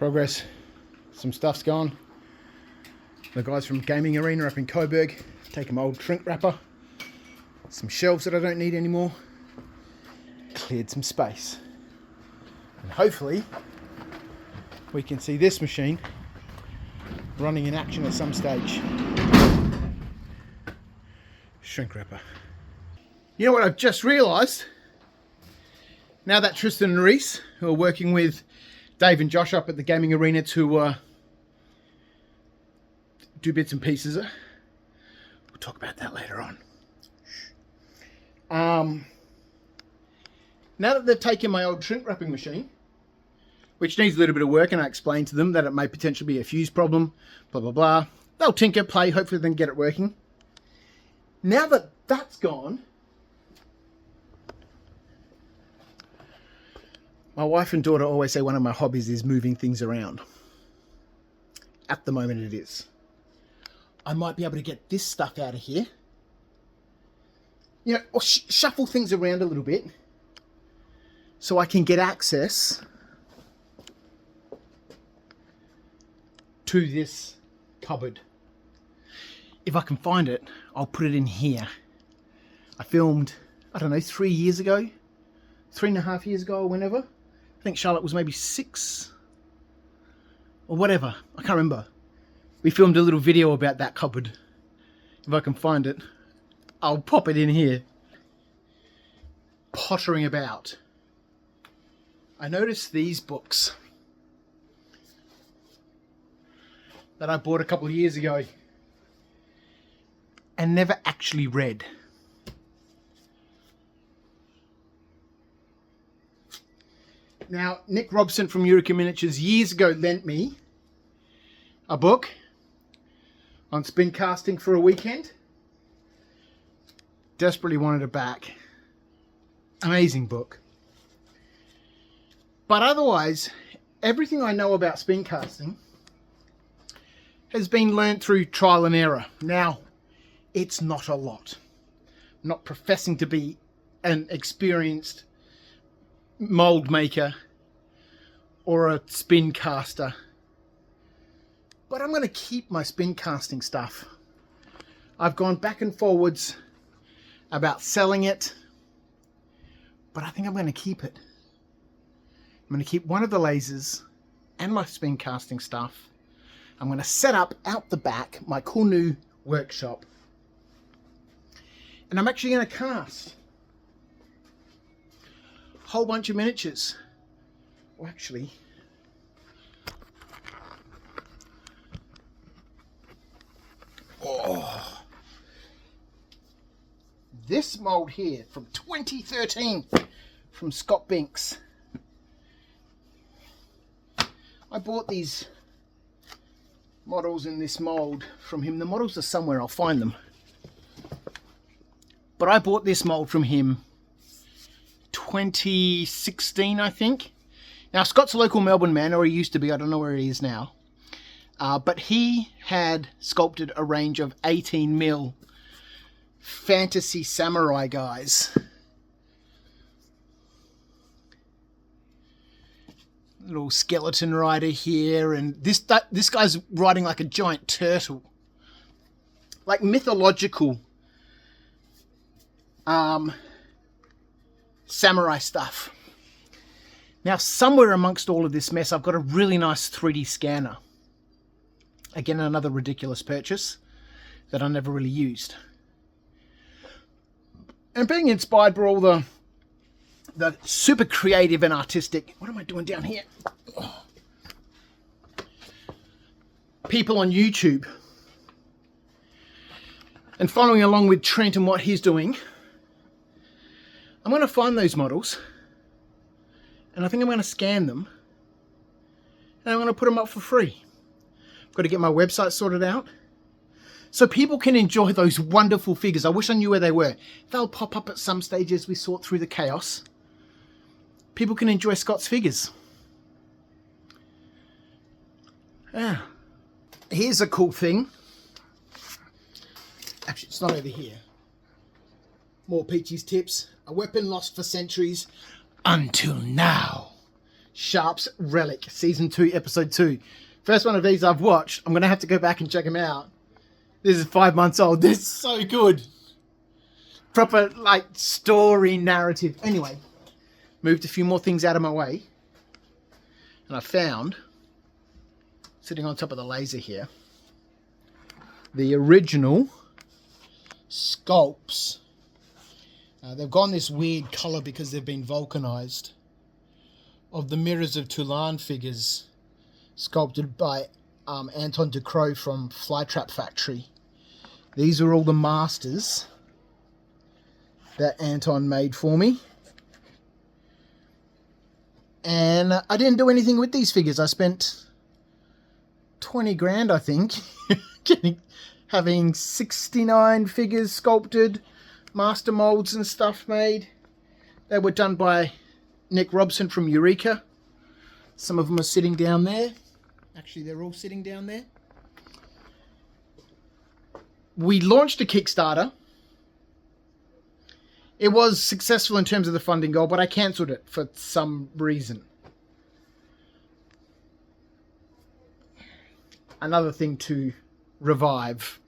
Progress. Some stuff's gone. The guys from Gaming Arena up in Coburg take my old shrink wrapper. Some shelves that I don't need anymore. Cleared some space. And hopefully we can see this machine running in action at some stage. Shrink wrapper. You know what I've just realised? Now that Tristan and Reese, who are working with Dave and Josh up at the Gaming Arena to do bits and pieces, we'll talk about that later on. Now that they've taken my old shrink wrapping machine, which needs a little bit of work, and I explained to them that it may potentially be a fuse problem, blah, blah, blah. They'll tinker, play, hopefully then get it working. Now that that's gone, my wife and daughter always say one of my hobbies is moving things around. At the moment it is. I might be able to get this stuff out of here. You know, or shuffle things around a little bit so I can get access to this cupboard. If I can find it, I'll put it in here. I filmed, I don't know, 3 years ago, 3.5 years ago or whenever. I think Charlotte was maybe 6 or whatever. I can't remember. We filmed a little video about that cupboard. If I can find it, I'll pop it in here. Pottering about. I noticed these books that I bought a couple of years ago and never actually read. Now, Nick Robson from Eureka Miniatures years ago lent me a book on spin casting for a weekend. Desperately wanted it back. Amazing book. But otherwise, everything I know about spin casting has been learnt through trial and error. Now, it's not a lot. I'm not professing to be an experienced mold maker or a spin caster, but I'm going to keep my spin casting stuff. I've gone back and forwards about selling it, but I think I'm going to keep it. I'm going to keep one of the lasers and my spin casting stuff. I'm going to set up out the back my cool new workshop, and I'm actually going to cast a whole bunch of miniatures. Well, actually, this mold here from 2013 from Scott Binks. I bought these models in this mold from him. The models are somewhere, I'll find them. But I bought this mold from him 2016, I think. Now, Scott's a local Melbourne man, or he used to be. I don't know where he is now. But he had sculpted a range of 18mm fantasy samurai guys. Little skeleton rider here, and this guy's riding like a giant turtle. Like mythological samurai stuff. Now, somewhere amongst all of this mess, I've got a really nice 3D scanner. Again, another ridiculous purchase that I never really used. And being inspired by all the super creative and artistic... What am I doing down here? Oh. People on YouTube. And following along with Trent and what he's doing, I'm going to find those models. And I think I'm going to scan them. And I'm going to put them up for free. I've got to get my website sorted out, so people can enjoy those wonderful figures. I wish I knew where they were. They'll pop up at some stage as we sort through the chaos. People can enjoy Scott's figures. Yeah. Here's a cool thing. Actually, it's not over here. More Peachy's tips. A weapon lost for centuries until now. Sharp's Relic, Season 2, Episode 2. First one of these I've watched. I'm going to have to go back and check them out. This is 5 months old. This is so good. Proper, like, story narrative. Anyway, moved a few more things out of my way. And I found, sitting on top of the laser here, the original sculpts. They've gone this weird colour because they've been vulcanized, of the Mirrors of Toulon figures sculpted by Anton de Croo from Flytrap Factory. These are all the masters that Anton made for me. And I didn't do anything with these figures. I spent 20 grand, I think, having 69 figures sculpted, master molds and stuff made. They were done by Nick Robson from Eureka. Some of them are sitting down there. Actually, they're all sitting down there. We launched a Kickstarter. It was successful in terms of the funding goal, but I cancelled it for some reason. Another thing to revive.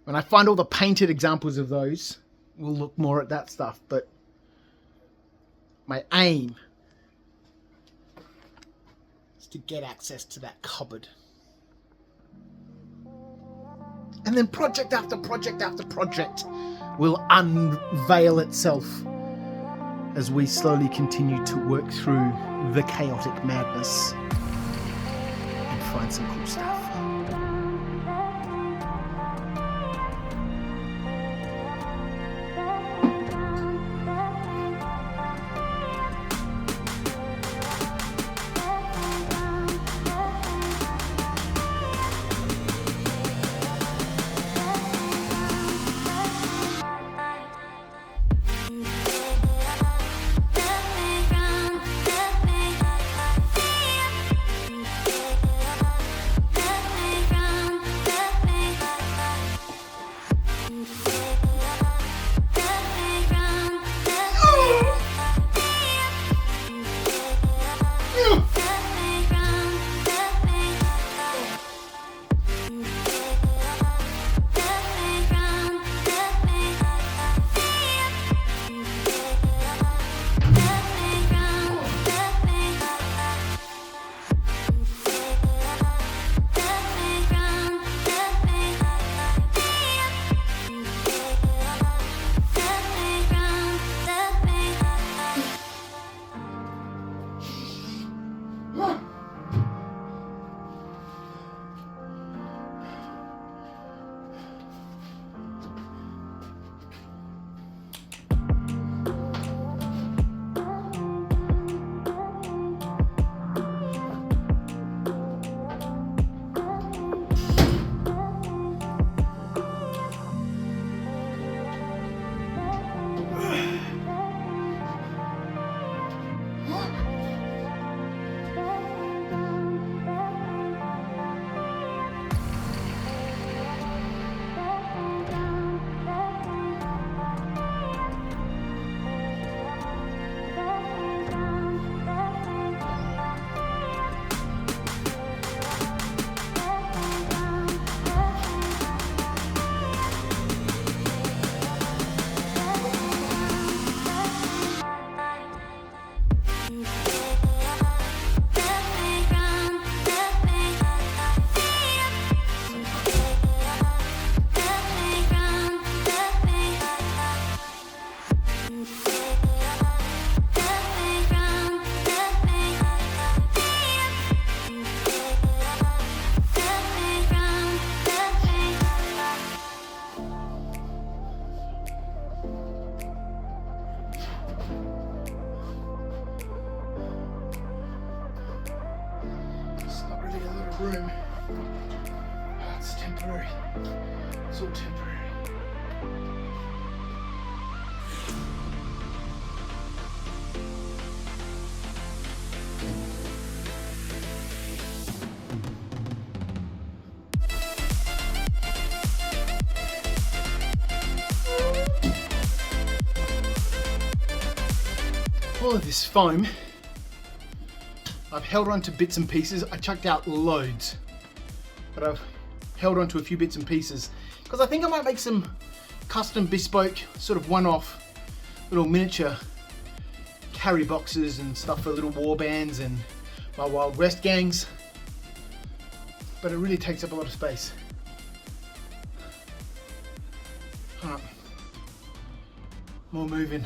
When I find all the painted examples of those, we'll look more at that stuff. But my aim is to get access to that cupboard. And then project after project after project will unveil itself as we slowly continue to work through the chaotic madness and find some cool stuff. Room. Oh, it's temporary. It's all temporary. All of this foam I've held on to bits and pieces. I chucked out loads, but I've held on to a few bits and pieces because I think I might make some custom bespoke sort of one-off little miniature carry boxes and stuff for little war bands and my Wild West gangs, but it really takes up a lot of space. Alright, more moving.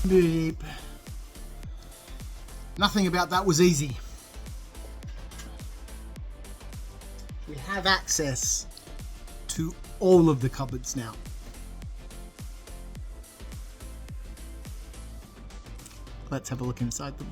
Beep. Nothing about that was easy. We have access to all of the cupboards now. Let's have a look inside them.